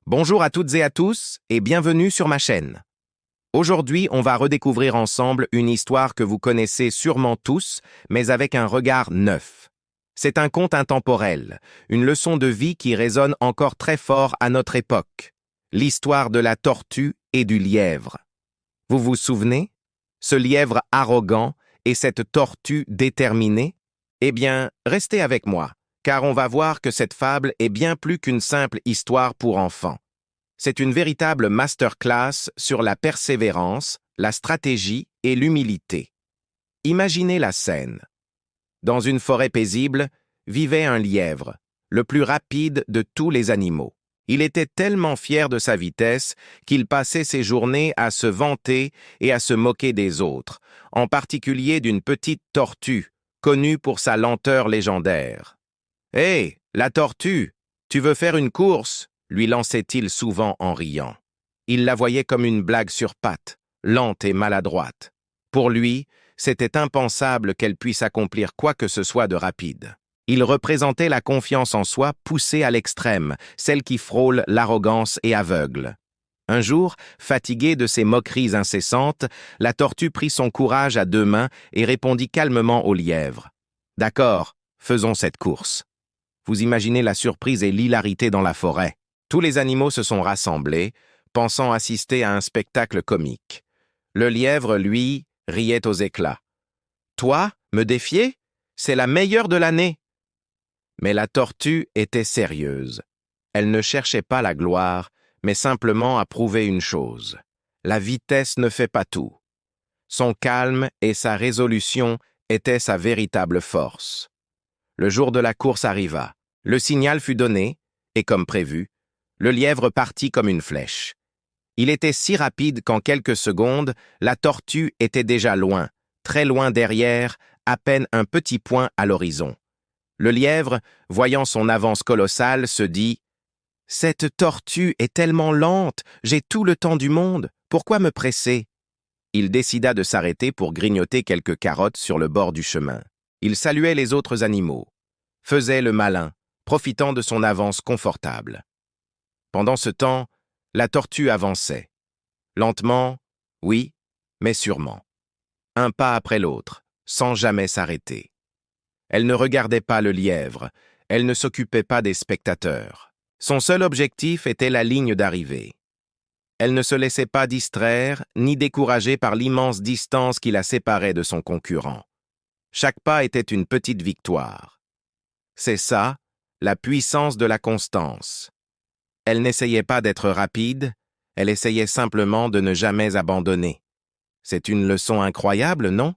Bonjour à toutes et à tous et bienvenue sur ma chaîne. Aujourd'hui, on va redécouvrir ensemble une histoire que vous connaissez sûrement tous, mais avec un regard neuf. C'est un conte intemporel, une leçon de vie qui résonne encore très fort à notre époque. L'histoire de la tortue et du lièvre. Vous vous souvenez? Ce lièvre arrogant et cette tortue déterminée? Eh bien, restez avec moi, car on va voir que cette fable est bien plus qu'une simple histoire pour enfants. C'est une véritable masterclass sur la persévérance, la stratégie et l'humilité. Imaginez la scène. Dans une forêt paisible, vivait un lièvre, le plus rapide de tous les animaux. Il était tellement fier de sa vitesse qu'il passait ses journées à se vanter et à se moquer des autres, en particulier d'une petite tortue, connue pour sa lenteur légendaire. « Hé, la tortue, tu veux faire une course ?» lui lançait-il souvent en riant. Il la voyait comme une blague sur pattes, lente et maladroite. Pour lui, c'était impensable qu'elle puisse accomplir quoi que ce soit de rapide. Il représentait la confiance en soi poussée à l'extrême, celle qui frôle l'arrogance et aveugle. Un jour, fatiguée de ses moqueries incessantes, la tortue prit son courage à deux mains et répondit calmement au lièvre. « D'accord, faisons cette course. » Vous imaginez la surprise et l'hilarité dans la forêt. Tous les animaux se sont rassemblés, pensant assister à un spectacle comique. Le lièvre, lui, riait aux éclats. « Toi, me défier? C'est la meilleure de l'année !» Mais la tortue était sérieuse. Elle ne cherchait pas la gloire, mais simplement à prouver une chose. La vitesse ne fait pas tout. Son calme et sa résolution étaient sa véritable force. Le jour de la course arriva. Le signal fut donné, et comme prévu, le lièvre partit comme une flèche. Il était si rapide qu'en quelques secondes, la tortue était déjà loin, très loin derrière, à peine un petit point à l'horizon. Le lièvre, voyant son avance colossale, se dit « Cette tortue est tellement lente, j'ai tout le temps du monde, pourquoi me presser ?» Il décida de s'arrêter pour grignoter quelques carottes sur le bord du chemin. Il saluait les autres animaux, faisait le malin, profitant de son avance confortable. Pendant ce temps, la tortue avançait. Lentement, oui, mais sûrement. Un pas après l'autre, sans jamais s'arrêter. Elle ne regardait pas le lièvre, elle ne s'occupait pas des spectateurs. Son seul objectif était la ligne d'arrivée. Elle ne se laissait pas distraire, ni décourager par l'immense distance qui la séparait de son concurrent. Chaque pas était une petite victoire. C'est ça, la puissance de la constance. Elle n'essayait pas d'être rapide, elle essayait simplement de ne jamais abandonner. C'est une leçon incroyable, non?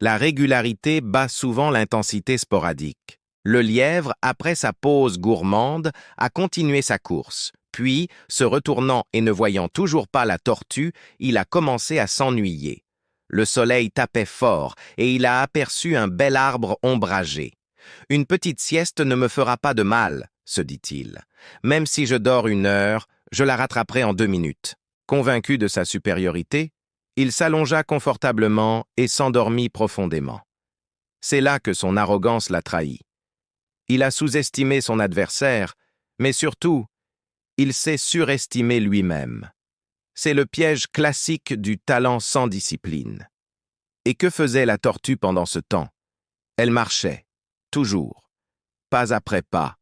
La régularité bat souvent l'intensité sporadique. Le lièvre, après sa pause gourmande, a continué sa course. Puis, se retournant et ne voyant toujours pas la tortue, il a commencé à s'ennuyer. Le soleil tapait fort et il a aperçu un bel arbre ombragé. « Une petite sieste ne me fera pas de mal, » se dit-il. « Même si je dors 1 heure, je la rattraperai en 2 minutes. » Convaincu de sa supériorité, il s'allongea confortablement et s'endormit profondément. C'est là que son arrogance l'a trahi. Il a sous-estimé son adversaire, mais surtout, il s'est surestimé lui-même. C'est le piège classique du talent sans discipline. Et que faisait la tortue pendant ce temps? Elle marchait, toujours, pas après pas,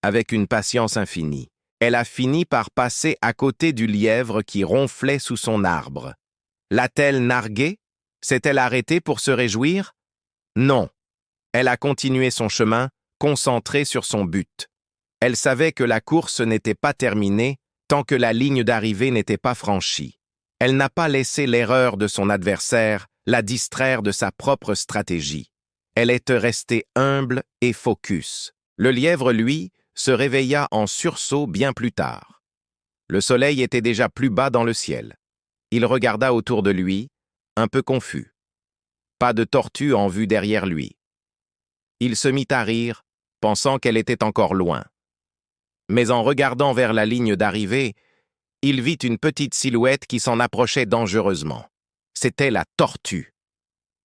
avec une patience infinie. Elle a fini par passer à côté du lièvre qui ronflait sous son arbre. L'a-t-elle nargué? S'est-elle arrêtée pour se réjouir? Non. Elle a continué son chemin, concentrée sur son but. Elle savait que la course n'était pas terminée tant que la ligne d'arrivée n'était pas franchie. Elle n'a pas laissé l'erreur de son adversaire la distraire de sa propre stratégie. Elle est restée humble et focus. Le lièvre, lui, se réveilla en sursaut bien plus tard. Le soleil était déjà plus bas dans le ciel. Il regarda autour de lui, un peu confus. Pas de tortue en vue derrière lui. Il se mit à rire, pensant qu'elle était encore loin. Mais en regardant vers la ligne d'arrivée, il vit une petite silhouette qui s'en approchait dangereusement. C'était la tortue.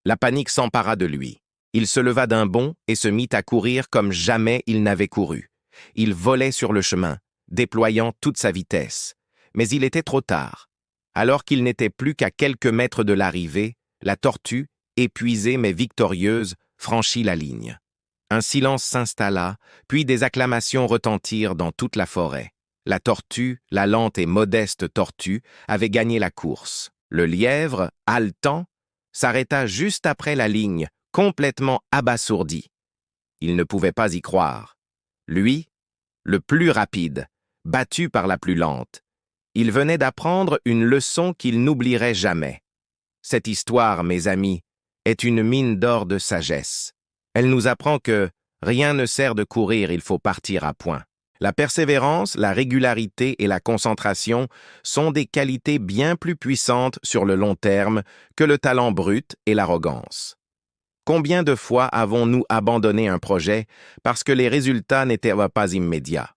La panique s'empara de lui. Il se leva d'un bond et se mit à courir comme jamais il n'avait couru. Il volait sur le chemin, déployant toute sa vitesse. Mais il était trop tard. Alors qu'il n'était plus qu'à quelques mètres de l'arrivée, la tortue, épuisée mais victorieuse, franchit la ligne. Un silence s'installa, puis des acclamations retentirent dans toute la forêt. La tortue, la lente et modeste tortue, avait gagné la course. Le lièvre, haletant, s'arrêta juste après la ligne, complètement abasourdi. Il ne pouvait pas y croire. Lui, le plus rapide, battu par la plus lente, il venait d'apprendre une leçon qu'il n'oublierait jamais. Cette histoire, mes amis, est une mine d'or de sagesse. Elle nous apprend que rien ne sert de courir, il faut partir à point. La persévérance, la régularité et la concentration sont des qualités bien plus puissantes sur le long terme que le talent brut et l'arrogance. Combien de fois avons-nous abandonné un projet parce que les résultats n'étaient pas immédiats?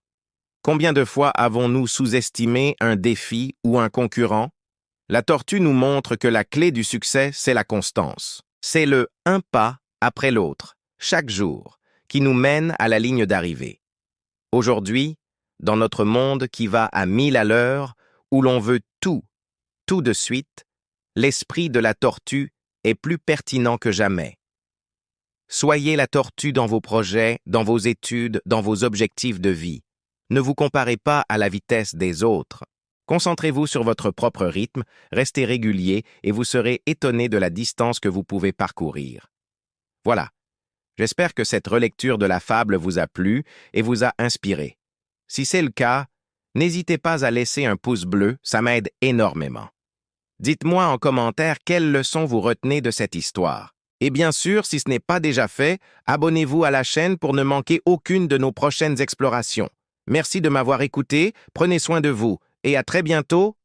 Combien de fois avons-nous sous-estimé un défi ou un concurrent? La tortue nous montre que la clé du succès, c'est la constance. C'est le un pas après l'autre, chaque jour, qui nous mène à la ligne d'arrivée. Aujourd'hui, dans notre monde qui va à 1000 à l'heure, où l'on veut tout de suite, l'esprit de la tortue est plus pertinent que jamais. Soyez la tortue dans vos projets, dans vos études, dans vos objectifs de vie. Ne vous comparez pas à la vitesse des autres. Concentrez-vous sur votre propre rythme, restez régulier et vous serez étonné de la distance que vous pouvez parcourir. Voilà. J'espère que cette relecture de la fable vous a plu et vous a inspiré. Si c'est le cas, n'hésitez pas à laisser un pouce bleu, ça m'aide énormément. Dites-moi en commentaire quelle leçon vous retenez de cette histoire. Et bien sûr, si ce n'est pas déjà fait, abonnez-vous à la chaîne pour ne manquer aucune de nos prochaines explorations. Merci de m'avoir écouté, prenez soin de vous et à très bientôt